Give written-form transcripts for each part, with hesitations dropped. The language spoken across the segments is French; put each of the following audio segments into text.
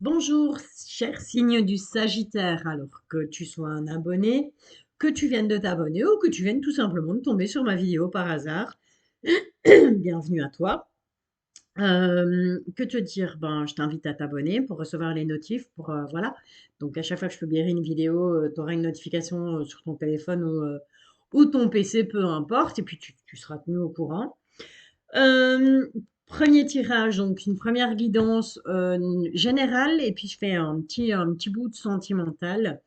Bonjour, cher signe du Sagittaire, alors que tu sois un abonné, que tu viennes de t'abonner ou que tu viennes tout simplement de tomber sur ma vidéo par hasard. Bienvenue à toi. Que te dire? Ben, je t'invite à t'abonner pour recevoir les notifs, voilà. Donc à chaque fois que je publierai une vidéo, tu auras une notification sur ton téléphone ou ton PC, peu importe, et puis tu seras tenu au courant. Euh, Premier tirage, donc une première guidance générale, et puis je fais un petit bout de sentimental.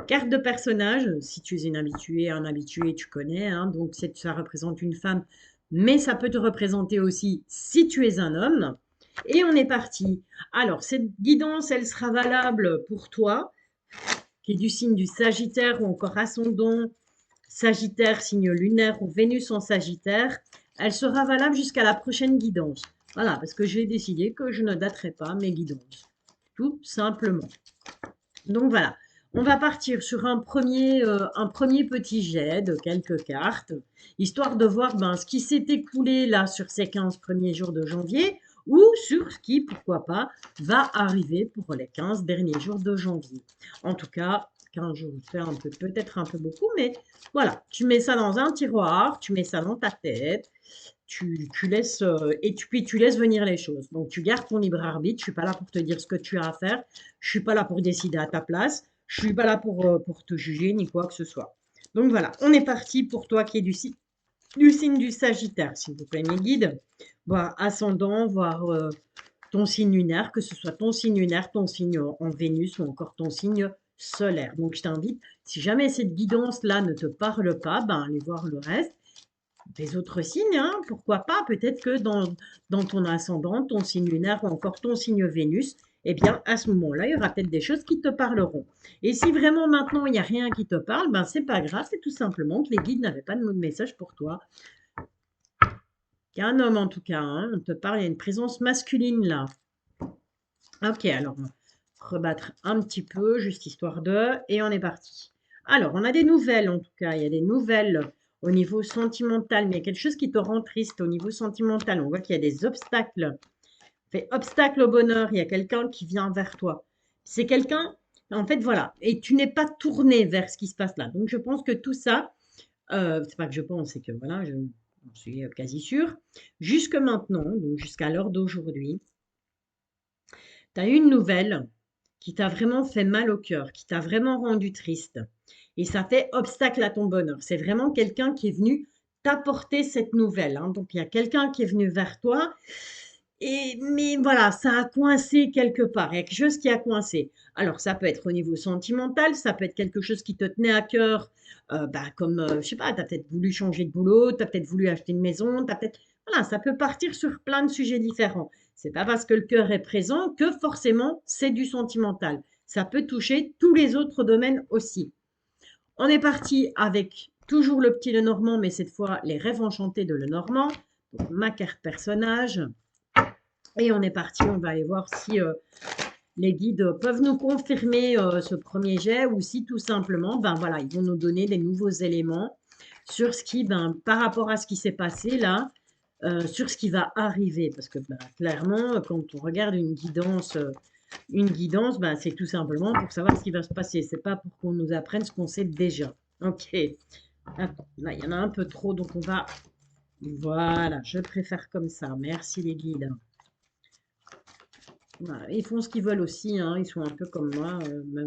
Carte de personnage, si tu es une habituée, un habitué, tu connais, hein, donc ça représente une femme, mais ça peut te représenter aussi si tu es un homme. Et on est parti. Alors, cette guidance, elle sera valable pour toi, qui est du signe du Sagittaire ou encore ascendant Sagittaire, signe lunaire ou Vénus en Sagittaire, elle sera valable jusqu'à la prochaine guidance. Voilà, parce que j'ai décidé que je ne daterai pas mes guidances. Tout simplement. Donc voilà, on va partir sur un premier petit jet de quelques cartes, histoire de voir ce qui s'est écoulé là sur ces 15 premiers jours de janvier, ou sur ce qui, pourquoi pas, va arriver pour les 15 derniers jours de janvier. En tout cas, 15 jours, c'est peut-être un peu beaucoup, mais voilà, tu mets ça dans un tiroir, tu mets ça dans ta tête, tu laisses, puis tu laisses venir les choses. Donc tu gardes ton libre arbitre, je suis pas là pour te dire ce que tu as à faire, je suis pas là pour décider à ta place. Je suis pas là pour te juger ni quoi que ce soit. Donc voilà, on est parti pour toi qui est du signe du Sagittaire, s'il vous plaît, mes guides. Voir ascendant, voir ton signe lunaire, que ce soit ton signe lunaire, ton signe en Vénus ou encore ton signe solaire. Donc je t'invite, si jamais cette guidance-là ne te parle pas, allez voir le reste des autres signes, hein, pourquoi pas, peut-être que dans ton ascendant, ton signe lunaire ou encore ton signe Vénus, eh bien, à ce moment-là, il y aura peut-être des choses qui te parleront. Et si vraiment maintenant, il n'y a rien qui te parle, c'est pas grave, c'est tout simplement que les guides n'avaient pas de message pour toi. Il y a un homme en tout cas, hein, on te parle, il y a une présence masculine là. Ok, alors, on va rebattre un petit peu, juste histoire de, et on est parti. Alors, on a des nouvelles en tout cas, il y a des nouvelles au niveau sentimental, mais il y a quelque chose qui te rend triste au niveau sentimental. On voit qu'il y a des obstacles. Fait obstacle au bonheur, il y a quelqu'un qui vient vers toi. C'est quelqu'un, en fait, voilà, et tu n'es pas tourné vers ce qui se passe là. Donc, je pense que tout ça, c'est pas que je pense, c'est que voilà, je suis quasi sûre. Jusque maintenant, donc jusqu'à l'heure d'aujourd'hui, tu as eu une nouvelle qui t'a vraiment fait mal au cœur, qui t'a vraiment rendu triste. Et ça fait obstacle à ton bonheur. C'est vraiment quelqu'un qui est venu t'apporter cette nouvelle, hein. Donc, il y a quelqu'un qui est venu vers toi. Mais voilà, ça a coincé quelque part. Il y a quelque chose qui a coincé. Alors, ça peut être au niveau sentimental, ça peut être quelque chose qui te tenait à cœur, comme, je sais pas, tu as peut-être voulu changer de boulot, tu as peut-être voulu acheter une maison, tu peut-être. Voilà, ça peut partir sur plein de sujets différents. C'est pas parce que le cœur est présent que forcément c'est du sentimental. Ça peut toucher tous les autres domaines aussi. On est parti avec toujours le petit Lenormand, mais cette fois les rêves enchantés de Lenormand. Donc, ma carte personnage. Et on est parti, on va aller voir si les guides peuvent nous confirmer ce premier jet ou si tout simplement, voilà, ils vont nous donner des nouveaux éléments sur ce qui, par rapport à ce qui s'est passé là, sur ce qui va arriver. Parce que clairement, quand on regarde une guidance, c'est tout simplement pour savoir ce qui va se passer. C'est pas pour qu'on nous apprenne ce qu'on sait déjà. Ok. Attends, là, il y en a un peu trop, donc on va. Voilà, je préfère comme ça. Merci les guides. Voilà, ils font ce qu'ils veulent aussi, hein. Ils sont un peu comme moi,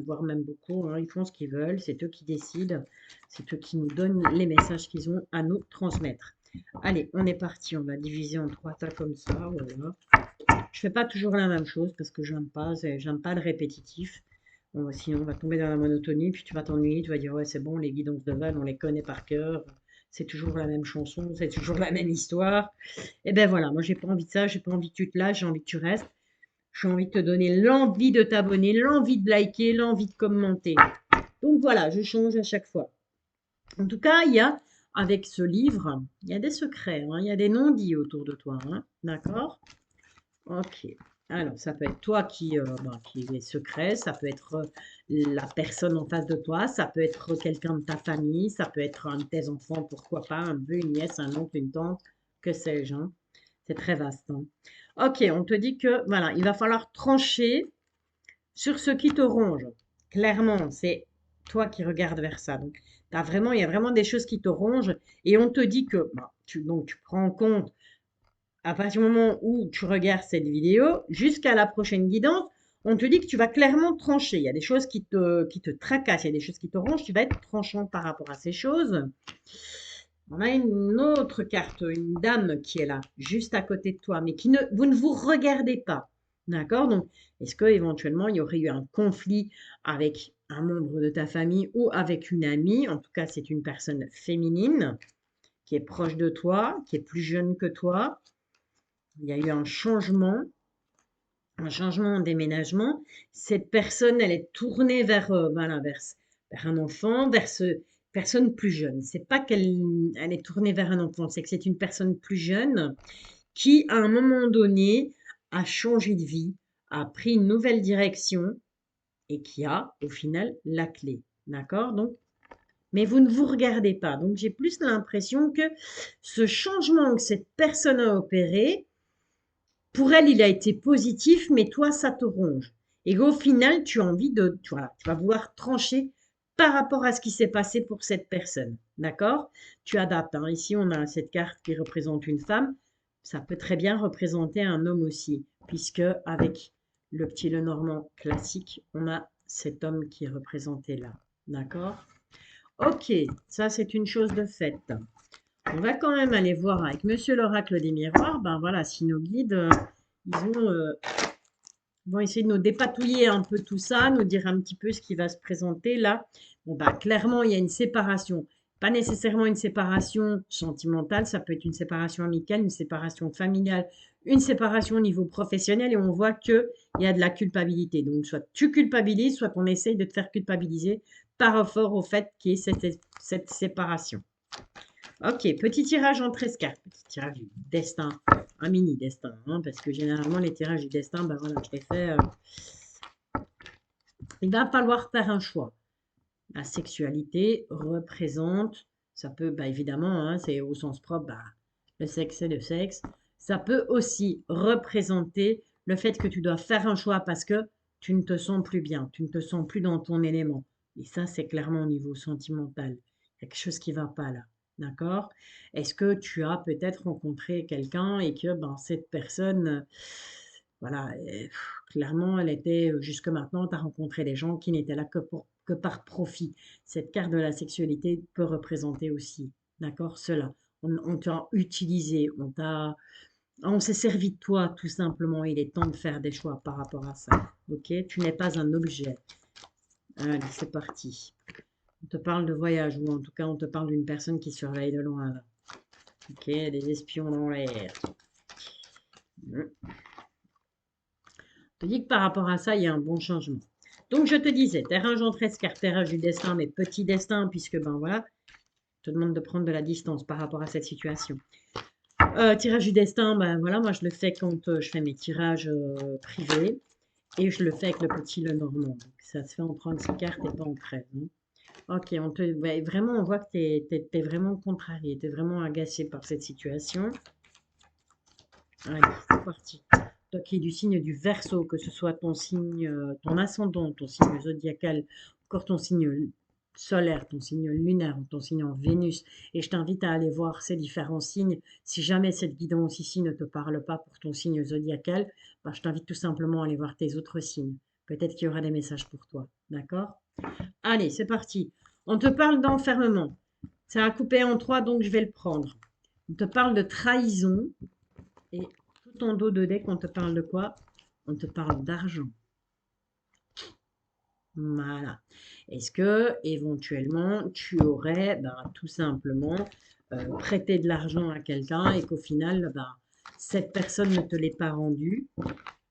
voire même beaucoup, hein. Ils font ce qu'ils veulent, c'est eux qui décident, c'est eux qui nous donnent les messages qu'ils ont à nous transmettre. Allez, on est parti, on va diviser en trois tas comme ça, voilà. Je fais pas toujours la même chose parce que j'aime pas le répétitif. Bon, sinon, on va tomber dans la monotonie, puis tu vas t'ennuyer, tu vas dire, ouais, c'est bon, les guidances de Val, on les connaît par cœur, c'est toujours la même chanson, c'est toujours la même histoire. Et ben voilà, moi j'ai pas envie de ça, j'ai pas envie que tu te lâches, j'ai envie que tu restes. J'ai envie de te donner l'envie de t'abonner, l'envie de liker, l'envie de commenter. Donc voilà, je change à chaque fois. En tout cas, avec ce livre, il y a des secrets, hein, il y a des non-dits autour de toi, hein, d'accord? Ok. Alors, ça peut être toi qui est secret, ça peut être la personne en face de toi, ça peut être quelqu'un de ta famille, ça peut être un de tes enfants, pourquoi pas, un neveu, une nièce, un oncle, une tante, que sais-je, hein. C'est très vaste, hein. Ok, on te dit que, voilà, il va falloir trancher sur ce qui te ronge. Clairement, c'est toi qui regardes vers ça. Donc, il y a vraiment des choses qui te rongent et on te dit que, bah, donc tu prends en compte à partir du moment où tu regardes cette vidéo jusqu'à la prochaine guidance, on te dit que tu vas clairement trancher. Il y a des choses qui te tracassent, il y a des choses qui te rongent, tu vas être tranchant par rapport à ces choses. On a une autre carte, une dame qui est là, juste à côté de toi, mais vous ne vous regardez pas. D'accord? Donc, est-ce qu'éventuellement, il y aurait eu un conflit avec un membre de ta famille ou avec une amie? En tout cas, c'est une personne féminine qui est proche de toi, qui est plus jeune que toi. Il y a eu un changement, un déménagement. Cette personne, elle est tournée vers un enfant, vers ce personne plus jeune. C'est pas qu'elle est tournée vers un enfant, c'est que c'est une personne plus jeune qui, à un moment donné, a changé de vie, a pris une nouvelle direction et qui a, au final, la clé. D'accord? Donc, mais vous ne vous regardez pas. Donc, j'ai plus l'impression que ce changement que cette personne a opéré, pour elle, il a été positif, mais toi, ça te ronge. Et au final, tu as envie voilà, tu vas vouloir trancher par rapport à ce qui s'est passé pour cette personne. D'accord? Tu adaptes, hein. Ici, on a cette carte qui représente une femme. Ça peut très bien représenter un homme aussi, puisque avec le petit Lenormand classique, on a cet homme qui est représenté là. D'accord? Ok, ça c'est une chose de faite. On va quand même aller voir avec Monsieur l'Oracle des Miroirs, ben voilà, si nos guides, ils vont essayer de nous dépatouiller un peu tout ça, nous dire un petit peu ce qui va se présenter là. Bon, bah, clairement, il y a une séparation. Pas nécessairement une séparation sentimentale, ça peut être une séparation amicale, une séparation familiale, une séparation au niveau professionnel, et on voit qu'il y a de la culpabilité. Donc, soit tu culpabilises, soit on essaye de te faire culpabiliser par rapport au fait qu'il y ait cette séparation. Ok, petit tirage en 13 cartes. Petit tirage du destin. Un mini destin, hein, parce que généralement, les tirages du destin, ben voilà, je les fais. Il va falloir faire un choix. La sexualité représente, ça peut, bah, évidemment, hein, c'est au sens propre, bah, le sexe, c'est le sexe. Ça peut aussi représenter le fait que tu dois faire un choix parce que tu ne te sens plus bien, tu ne te sens plus dans ton élément. Et ça, c'est clairement au niveau sentimental. Il y a quelque chose qui ne va pas là. D'accord? Est-ce que tu as peut-être rencontré quelqu'un et que ben, cette personne, voilà, clairement, elle était, jusque maintenant, tu as rencontré des gens qui n'étaient là que par profit. Cette carte de la sexualité peut représenter aussi, d'accord, cela. On t'a utilisé, on s'est servi de toi, tout simplement. Il est temps de faire des choix par rapport à ça, ok? Tu n'es pas un objet. Allez, c'est parti. On te parle de voyage, ou en tout cas, on te parle d'une personne qui surveille de loin, là. Ok, des espions dans l'air. On te dit que par rapport à ça, il y a un bon changement. Donc, je te disais, terrain enchanteresse, car terrain du destin, mais petit destin, puisque, ben voilà, je te demande de prendre de la distance par rapport à cette situation. Tirage du destin, ben voilà, moi je le fais quand je fais mes tirages privés, et je le fais avec le petit Lenormand. Donc, ça se fait en 36 cartes et pas en 13. Hein. Ok, ouais, vraiment, on voit que tu es vraiment contrarié, tu es vraiment agacé par cette situation. Allez, c'est parti. Toi qui es du signe du Verseau, que ce soit ton signe, ton ascendant, ton signe zodiacal, encore ton signe solaire, ton signe lunaire, ton signe en Vénus, et je t'invite à aller voir ces différents signes. Si jamais cette guidance ici ne te parle pas pour ton signe zodiacal, bah, je t'invite tout simplement à aller voir tes autres signes. Peut-être qu'il y aura des messages pour toi. D'accord? Allez, c'est parti. On te parle d'enfermement. Ça a coupé en trois, donc je vais le prendre. On te parle de trahison. Et tout en dos de deck, on te parle de quoi? On te parle d'argent. Voilà. Est-ce que éventuellement tu aurais tout simplement prêté de l'argent à quelqu'un et qu'au final cette personne ne te l'ait pas rendu?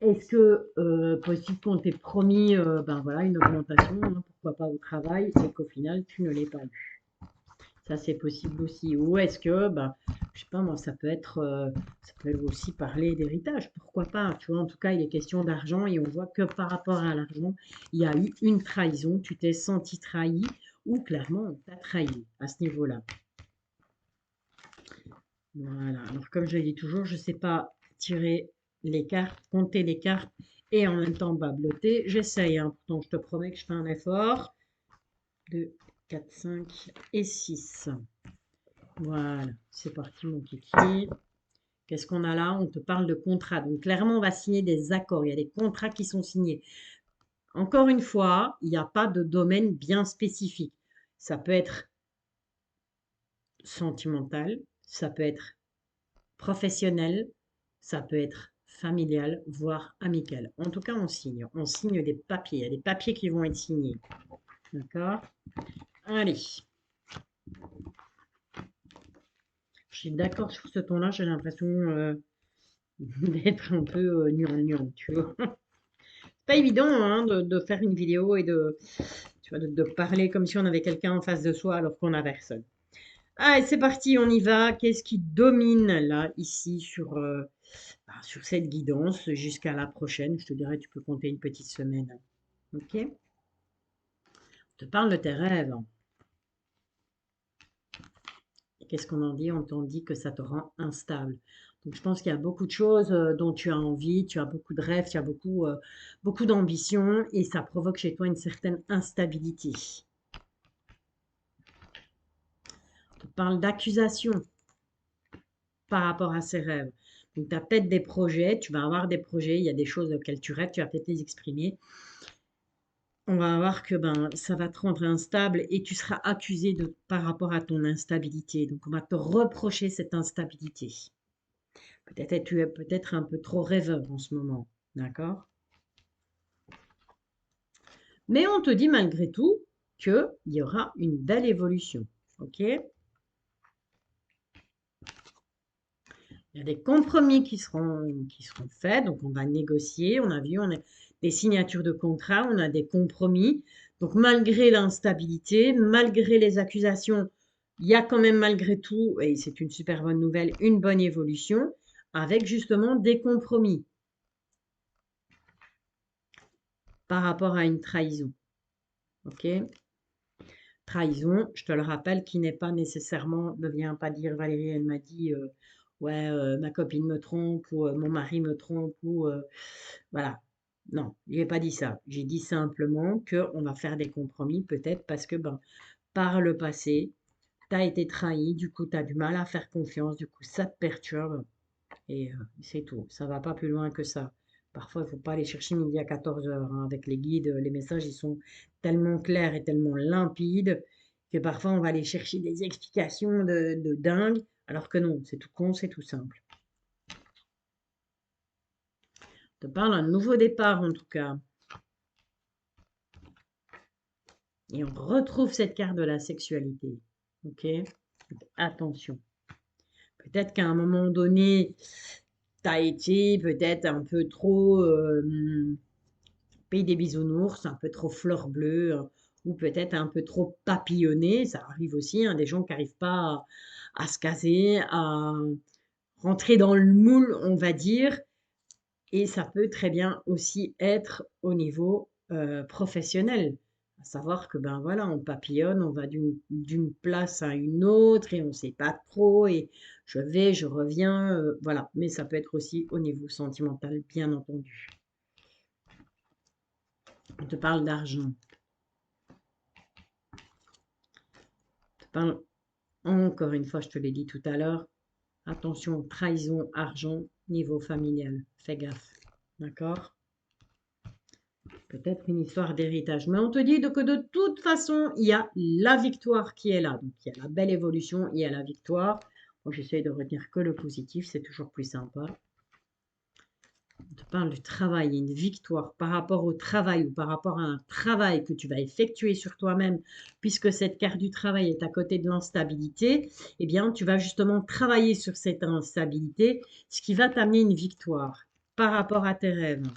Est-ce que possible qu'on t'ait promis voilà, une augmentation, hein, pourquoi pas au travail, et qu'au final tu ne l'aies pas eu? Ça, c'est possible aussi. Ou est-ce que, je sais pas moi, ça peut aussi parler d'héritage. Pourquoi pas? Tu vois, en tout cas, il est question d'argent et on voit que par rapport à l'argent, il y a eu une trahison. Tu t'es senti trahi ou clairement on t'a trahi à ce niveau-là. Voilà. Alors, comme je le dis toujours, je ne sais pas tirer les cartes, compter les cartes et en même temps babloter. J'essaye, hein, pourtant je te promets que je fais un effort. 2, 4, 5 et 6. Voilà, c'est parti mon kiki. Qu'est-ce qu'on a là? On te parle de contrat. Donc clairement, on va signer des accords. Il y a des contrats qui sont signés. Encore une fois, il n'y a pas de domaine bien spécifique. Ça peut être sentimental, ça peut être professionnel, ça peut être familial, voire amical. En tout cas, on signe des papiers. Il y a des papiers qui vont être signés. D'accord? Allez. Je suis d'accord sur ce ton-là, j'ai l'impression d'être un peu gnangnan, tu vois. C'est pas évident hein, de faire une vidéo et tu vois, de parler comme si on avait quelqu'un en face de soi alors qu'on n'a personne. Allez, c'est parti, on y va. Qu'est-ce qui domine là, ici, sur cette guidance jusqu'à la prochaine? Je te dirais, tu peux compter une petite semaine. Ok? On te parle de tes rêves. Et qu'est-ce qu'on en dit? On t'en dit que ça te rend instable. Donc, je pense qu'il y a beaucoup de choses dont tu as envie, tu as beaucoup de rêves, tu as beaucoup d'ambition et ça provoque chez toi une certaine instabilité. On te parle d'accusation par rapport à ces rêves. Donc, tu as peut-être des projets, tu vas avoir des projets, il y a des choses auxquelles tu rêves, tu vas peut-être les exprimer. On va voir que ben, ça va te rendre instable et tu seras accusé par rapport à ton instabilité. Donc, on va te reprocher cette instabilité. Peut-être tu es peut-être un peu trop rêveur en ce moment, d'accord? Mais on te dit malgré tout qu'il y aura une belle évolution, ok? Il y a des compromis qui seront faits, donc on va négocier. On a vu, on a des signatures de contrat, on a des compromis. Donc malgré l'instabilité, malgré les accusations, il y a quand même malgré tout, et c'est une super bonne nouvelle, une bonne évolution avec justement des compromis par rapport à une trahison. Ok? Trahison, je te le rappelle, qui n'est pas nécessairement, ne vient pas dire Valérie, elle m'a dit ouais, ma copine me trompe ou mon mari me trompe ou voilà. Non, je n'ai pas dit ça. J'ai dit simplement qu'on va faire des compromis, peut-être parce que ben, par le passé, tu as été trahi, du coup, tu as du mal à faire confiance, du coup, ça te perturbe et c'est tout. Ça va pas plus loin que ça. Parfois, il ne faut pas aller chercher midi à 14 heures. Hein. Avec les guides, les messages, ils sont tellement clairs et tellement limpides que parfois, on va aller chercher des explications de dingue, alors que non, c'est tout con, c'est tout simple. Je te parle d'un nouveau départ, en tout cas. Et on retrouve cette carte de la sexualité. Ok? Donc, attention. Peut-être qu'à un moment donné, tu as été peut-être un peu trop pays des bisounours, un peu trop fleur bleue, ou peut-être un peu trop papillonné. Ça arrive aussi, hein, des gens qui n'arrivent pas à se caser, à rentrer dans le moule, on va dire. Et ça peut très bien aussi être au niveau professionnel. À savoir que ben voilà, on papillonne, on va d'une place à une autre et on ne sait pas trop et je vais, je reviens, voilà. Mais ça peut être aussi au niveau sentimental, bien entendu. On te parle d'argent. On te parle, encore une fois, je te l'ai dit tout à l'heure, attention, trahison, argent, niveau familial. Fais gaffe. D'accord? Peut-être une histoire d'héritage. Mais on te dit que de toute façon, il y a la victoire qui est là. Donc, il y a la belle évolution, il y a la victoire. Moi, j'essaie de retenir que le positif, c'est toujours plus sympa. On te parle du travail, il y a une victoire par rapport au travail ou par rapport à un travail que tu vas effectuer sur toi-même, puisque cette carte du travail est à côté de l'instabilité, eh bien, tu vas justement travailler sur cette instabilité, ce qui va t'amener une victoire par rapport à tes rêves.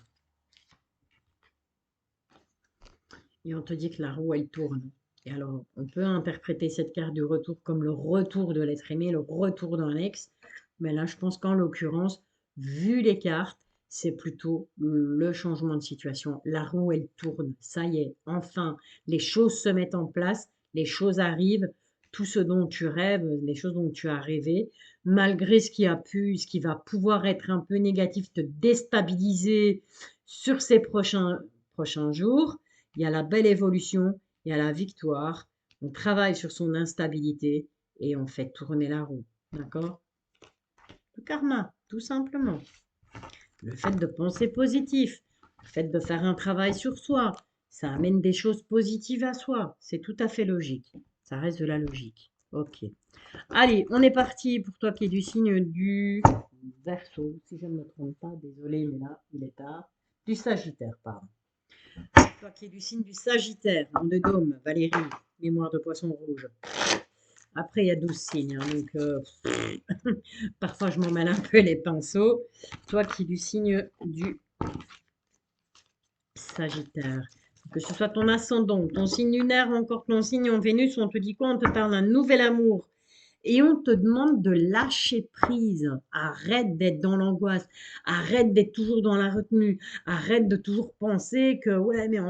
Et on te dit que la roue, elle tourne. Et alors, on peut interpréter cette carte du retour comme le retour de l'être aimé, le retour d'un ex. Mais là, je pense qu'en l'occurrence, vu les cartes, c'est plutôt le changement de situation. La roue, elle tourne. Ça y est, enfin, les choses se mettent en place, les choses arrivent. tout ce dont tu rêves, les choses dont tu as rêvé, malgré ce qui va pouvoir être un peu négatif, te déstabiliser sur ces prochains jours. Il y a la belle évolution, il y a la victoire. On travaille sur son instabilité et on fait tourner la roue. D'accord? Le karma, tout simplement. Le fait de penser positif, le fait de faire un travail sur soi, ça amène des choses positives à soi. C'est tout à fait logique. Ça reste de la logique. Ok. Allez, on est parti pour toi qui es du signe du Verseau, si je ne me trompe pas. Désolé, mais là, il est tard. Du Sagittaire, pardon. Toi qui es du signe du Sagittaire, nom de Dôme, Valérie, mémoire de poisson rouge. Après, il y a 12 signes, hein, donc parfois je m'en mêle un peu les pinceaux. Toi qui es du signe du Sagittaire, que ce soit ton ascendant, ton signe lunaire ou encore ton signe en Vénus, on te dit quoi? On te parle d'un nouvel amour. Et on te demande de lâcher prise. Arrête d'être dans l'angoisse. Arrête d'être toujours dans la retenue. Arrête de toujours penser que, ouais, mais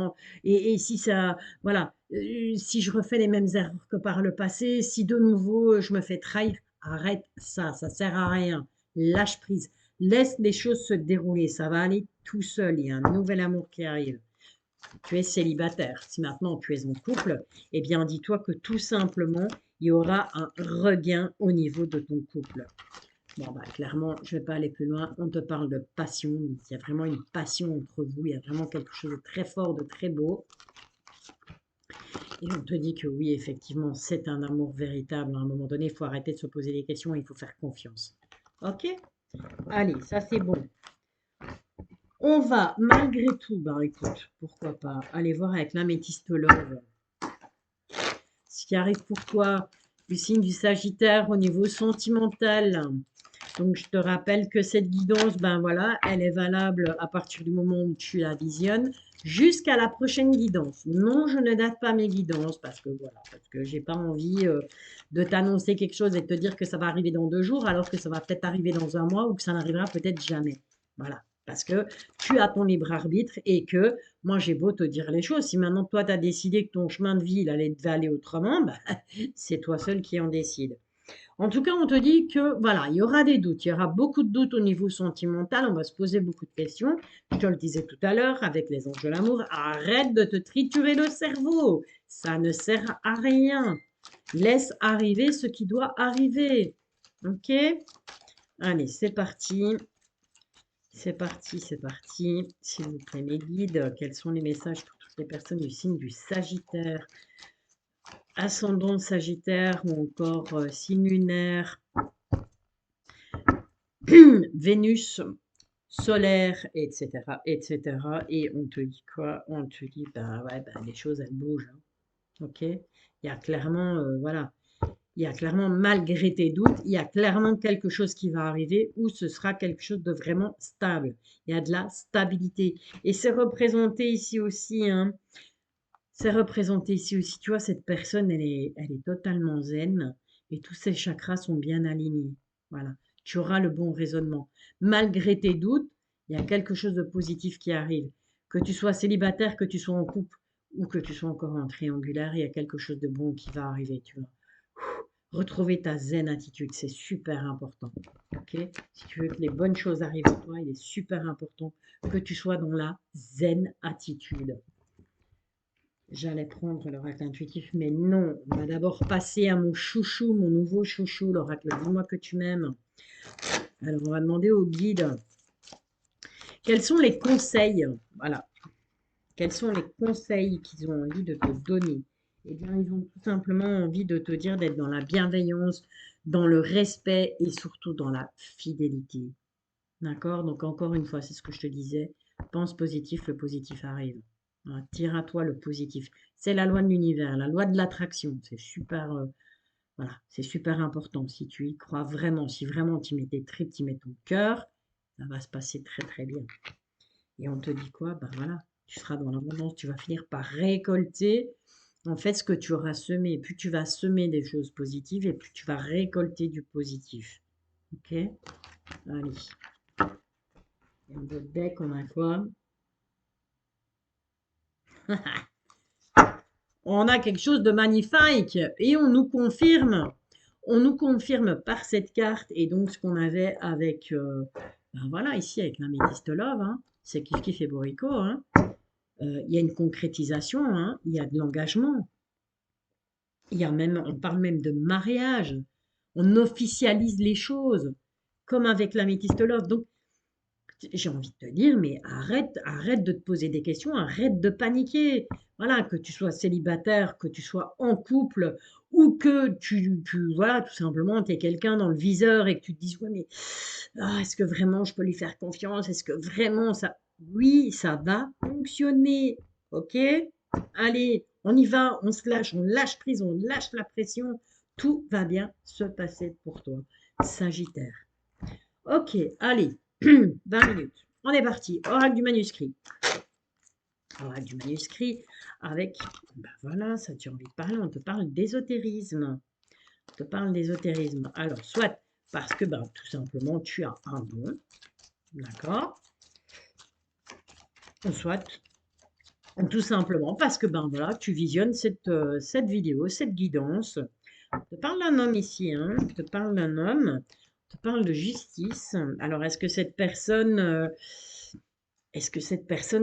et si ça, voilà, si je refais les mêmes erreurs que par le passé, si de nouveau je me fais trahir, arrête ça sert à rien. Lâche prise. Laisse les choses se dérouler. Ça va aller tout seul. Il y a un nouvel amour qui arrive. Tu es célibataire. Si maintenant tu es en couple, eh bien dis-toi que tout simplement, il y aura un regain au niveau de ton couple. Bon, bah, clairement, je ne vais pas aller plus loin. On te parle de passion. Il y a vraiment une passion entre vous. Il y a vraiment quelque chose de très fort, de très beau. Et on te dit que oui, effectivement, c'est un amour véritable. À un moment donné, il faut arrêter de se poser des questions. Il faut faire confiance. Ok? Allez, ça c'est bon. On va, malgré tout, bah écoute, pourquoi pas, aller voir avec l'améthyste love. Ce qui arrive pour toi, du signe du Sagittaire au niveau sentimental. Donc, je te rappelle que cette guidance, ben voilà, elle est valable à partir du moment où tu la visionnes jusqu'à la prochaine guidance. Non, je ne date pas mes guidances parce que voilà, parce que j'ai pas envie de t'annoncer quelque chose et de te dire que ça va arriver dans 2 jours alors que ça va peut-être arriver dans un mois ou que ça n'arrivera peut-être jamais. Voilà. Parce que tu as ton libre arbitre et que moi, j'ai beau te dire les choses. Si maintenant, toi, tu as décidé que ton chemin de vie, il allait aller autrement, ben, c'est toi seul qui en décide. En tout cas, on te dit que voilà, il y aura des doutes, il y aura beaucoup de doutes au niveau sentimental, on va se poser beaucoup de questions. Je te le disais tout à l'heure avec les anges de l'amour, arrête de te triturer le cerveau, ça ne sert à rien. Laisse arriver ce qui doit arriver. Ok? Allez, c'est parti. C'est parti, c'est parti. S'il vous plaît, mes guides, quels sont les messages pour toutes les personnes du signe du Sagittaire, ascendant Sagittaire ou encore signe lunaire, Vénus, solaire, etc., etc. Et on te dit quoi? On te dit, ben ouais, ben, les choses, elles bougent. Hein. Ok? Il y a clairement, voilà, il y a clairement, malgré tes doutes, il y a clairement quelque chose qui va arriver où ce sera quelque chose de vraiment stable. Il y a de la stabilité. Et c'est représenté ici aussi, hein. C'est représenté ici aussi. Tu vois, cette personne, elle est totalement zen et tous ses chakras sont bien alignés. Voilà. Tu auras le bon raisonnement. Malgré tes doutes, il y a quelque chose de positif qui arrive. Que tu sois célibataire, que tu sois en couple ou que tu sois encore en triangulaire, il y a quelque chose de bon qui va arriver, tu vois. Retrouver ta zen attitude, c'est super important. Ok? Si tu veux que les bonnes choses arrivent à toi, il est super important que tu sois dans la zen attitude. J'allais prendre l'oracle intuitif, mais non. On va d'abord passer à mon chouchou, mon nouveau chouchou, l'oracle Dis-moi que tu m'aimes. Alors, on va demander au guide quels sont les conseils, voilà, quels sont les conseils qu'ils ont envie de te donner. Eh bien, ils ont tout simplement envie de te dire d'être dans la bienveillance, dans le respect et surtout dans la fidélité. D'accord? Donc, encore une fois, c'est ce que je te disais. Pense positif, le positif arrive. Voilà, tire à toi le positif. C'est la loi de l'univers, la loi de l'attraction. C'est super, voilà, c'est super important. Si tu y crois vraiment, si vraiment tu mets tes tripes, tu mets ton cœur, ça va se passer très très bien. Et on te dit quoi? Ben voilà, tu seras dans l'abondance, tu vas finir par récolter en fait ce que tu auras semé. Plus tu vas semer des choses positives et plus tu vas récolter du positif. Ok? Allez. Et on vote deck, on a quoi? on a quelque chose de magnifique et on nous confirme par cette carte et donc ce qu'on avait avec, ben voilà, ici avec l'améthyste love, hein, c'est kiff kiff et Borico, hein. Il y a une concrétisation, hein, il y a de l'engagement, il y a même, on parle même de mariage, on officialise les choses, comme avec l'améthyste love. Donc, j'ai envie de te dire, mais arrête de te poser des questions, arrête de paniquer. Voilà, que tu sois célibataire, que tu sois en couple, ou que voilà, tout simplement, tu es quelqu'un dans le viseur et que tu te dises, ouais, mais est-ce que vraiment je peux lui faire confiance? Est-ce que vraiment ça... Oui, ça va fonctionner. Ok? Allez, on y va, on se lâche, on lâche prise, on lâche la pression. Tout va bien se passer pour toi. Sagittaire. Ok, allez, 20 minutes. On est parti. Oracle du manuscrit. Oracle du manuscrit avec, ben voilà, ça tu as envie de parler, on te parle d'ésotérisme. On te parle d'ésotérisme. Alors, soit parce que, ben, tout simplement, tu as un don, d'accord? Soit tout simplement parce que, ben voilà, tu visionnes cette vidéo, cette guidance. On te parle d'un homme ici, hein? On te parle d'un homme, on te parle de justice. Alors, est-ce que cette personne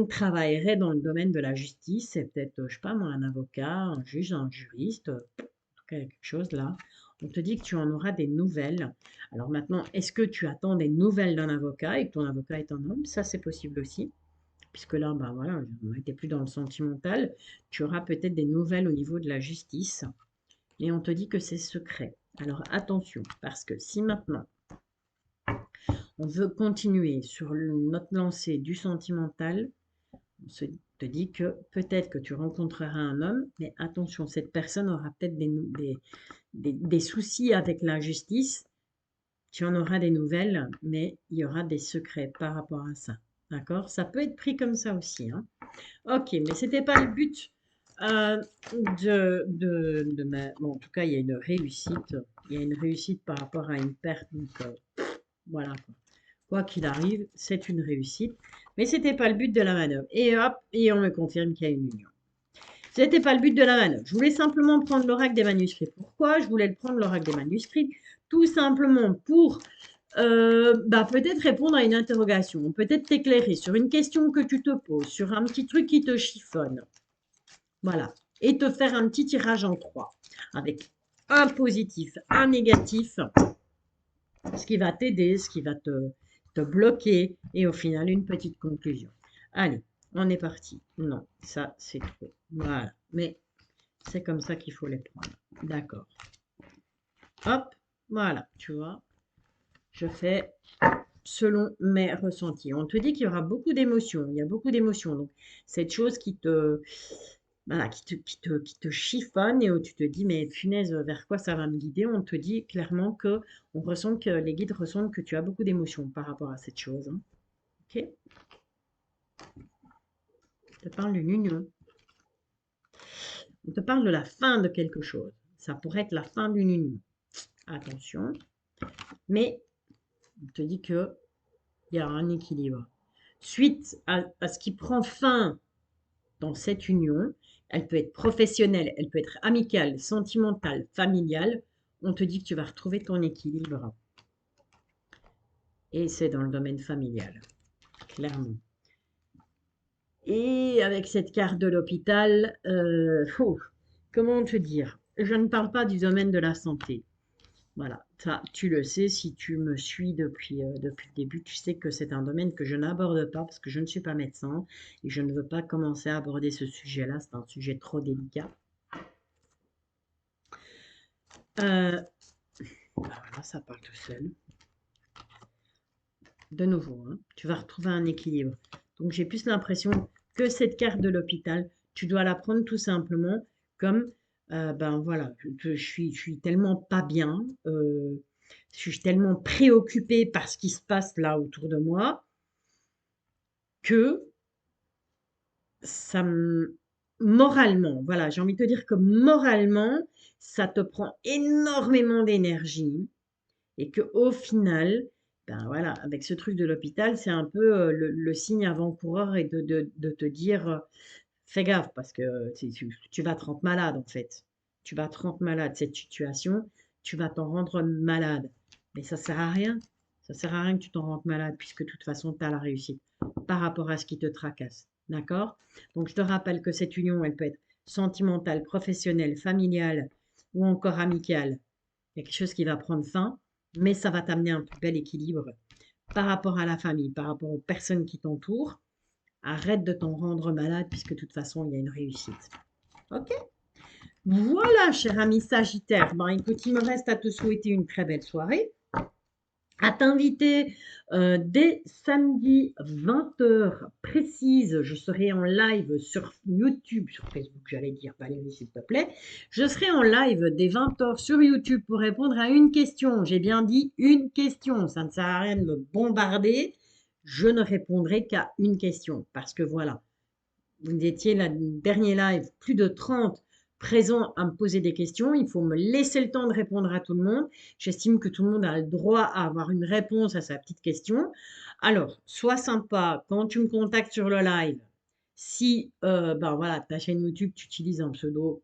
travaillerait dans le domaine de la justice? C'est peut-être, je sais pas moi, un avocat, un juge, un juriste, en tout cas, quelque chose là. On te dit que tu en auras des nouvelles. Alors maintenant, est-ce que tu attends des nouvelles d'un avocat et que ton avocat est un homme? Ça, c'est possible aussi. Puisque là, ben voilà, on n'était plus dans le sentimental. Tu auras peut-être des nouvelles au niveau de la justice. Et on te dit que c'est secret. Alors attention, parce que si maintenant on veut continuer sur notre lancée du sentimental, on se te dit que peut-être que tu rencontreras un homme, mais attention, cette personne aura peut-être des soucis avec la justice. Tu en auras des nouvelles, mais il y aura des secrets par rapport à ça. D'accord? Ça peut être pris comme ça aussi, hein. Ok, mais c'était pas le but euh, bon, en tout cas, il y a une réussite. Il y a une réussite par rapport à une perte. Donc, voilà. Quoi qu'il arrive, c'est une réussite. Mais c'était pas le but de la manœuvre. Et hop, et on me confirme qu'il y a une union. C'était pas le but de la manœuvre. Je voulais simplement prendre l'oracle des manuscrits. Pourquoi je voulais le prendre l'oracle des manuscrits? Tout simplement pour bah, peut-être répondre à une interrogation, peut-être t'éclairer sur une question que tu te poses, sur un petit truc qui te chiffonne. Voilà. Et te faire un petit tirage en trois, avec un positif, un négatif, ce qui va t'aider, ce qui va te bloquer, et au final, une petite conclusion. Allez, on est parti. Non, ça, c'est trop. Voilà. Mais c'est comme ça qu'il faut les prendre. D'accord. Hop, voilà, tu vois. Je fais selon mes ressentis. On te dit qu'il y aura beaucoup d'émotions. Il y a beaucoup d'émotions. Donc, cette chose qui te, voilà, qui te chiffonne et où tu te dis, mais punaise, vers quoi ça va me guider? On te dit clairement que on ressent que les guides ressentent que tu as beaucoup d'émotions par rapport à cette chose, hein. Ok? On te parle d'une union. On te parle de la fin de quelque chose. Ça pourrait être la fin d'une union. Attention. Mais on te dit que il y a un équilibre. Suite à ce qui prend fin dans cette union, elle peut être professionnelle, elle peut être amicale, sentimentale, familiale, on te dit que tu vas retrouver ton équilibre. Et c'est dans le domaine familial, clairement. Et avec cette carte de l'hôpital, comment te dire? Je ne parle pas du domaine de la santé. Voilà, ça, tu le sais, si tu me suis depuis le début, tu sais que c'est un domaine que je n'aborde pas parce que je ne suis pas médecin et je ne veux pas commencer à aborder ce sujet-là, c'est un sujet trop délicat. Euh, voilà, ça parle tout seul. De nouveau, hein, tu vas retrouver un équilibre. Donc j'ai plus l'impression que cette carte de l'hôpital, tu dois la prendre tout simplement comme, ben voilà, je suis tellement pas bien, je suis tellement préoccupée par ce qui se passe là autour de moi que ça me... Moralement, voilà, j'ai envie de te dire que moralement, ça te prend énormément d'énergie et que au final, ben voilà, avec ce truc de l'hôpital, c'est un peu le signe avant-coureur et de te dire Fais gaffe parce que tu vas te rendre malade en fait. Tu vas te rendre malade cette situation, tu vas t'en rendre malade. Mais ça sert à rien. Ça sert à rien que tu t'en rendes malade puisque de toute façon, tu as la réussite par rapport à ce qui te tracasse. D'accord? Donc, je te rappelle que cette union, elle peut être sentimentale, professionnelle, familiale ou encore amicale. Il y a quelque chose qui va prendre fin, mais ça va t'amener un plus bel équilibre par rapport à la famille, par rapport aux personnes qui t'entourent. Arrête de t'en rendre malade puisque de toute façon, il y a une réussite. Ok? Voilà, cher ami Sagittaire. Ben, écoute, il me reste à te souhaiter une très belle soirée, à t'inviter dès samedi 20 h précise. Je serai en live sur YouTube, sur Facebook, j'allais dire, Valérie, s'il te plaît. Je serai en live dès 20 h sur YouTube pour répondre à une question. J'ai bien dit une question. Ça ne sert à rien de me bombarder. Je ne répondrai qu'à une question parce que voilà, vous étiez là, le dernier live, plus de 30 présents à me poser des questions. Il faut me laisser le temps de répondre à tout le monde. J'estime que tout le monde a le droit à avoir une réponse à sa petite question. Alors, sois sympa quand tu me contactes sur le live. Si ben voilà, ta chaîne YouTube, tu utilises un pseudo,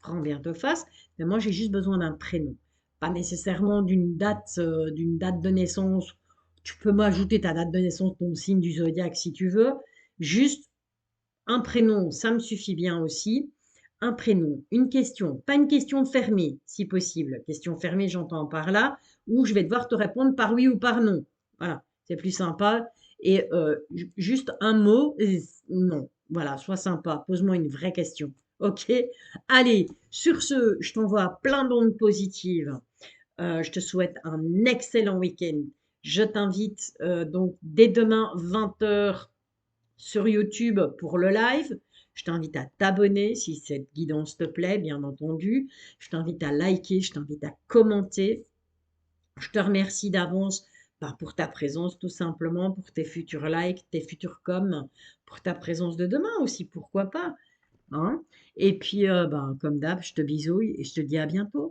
grand bien te fasse. Mais moi, j'ai juste besoin d'un prénom. Pas nécessairement d'une date de naissance. Tu peux m'ajouter ta date de naissance, ton signe du zodiaque si tu veux. Juste un prénom, ça me suffit bien aussi. Un prénom, une question, pas une question fermée, si possible. Question fermée, j'entends par là, où je vais devoir te répondre par oui ou par non. Voilà, c'est plus sympa. Et juste un mot, non. Voilà, sois sympa, pose-moi une vraie question. Ok? Allez, sur ce, je t'envoie plein d'ondes positives. Je te souhaite un excellent week-end. Je t'invite donc dès demain 20 h sur YouTube pour le live. Je t'invite à t'abonner si cette guidance te plaît, bien entendu. Je t'invite à liker, je t'invite à commenter. Je te remercie d'avance pour ta présence, tout simplement, pour tes futurs likes, tes futurs coms, pour ta présence de demain aussi, pourquoi pas. Hein. Et puis, comme d'hab, je te bisouille et je te dis à bientôt.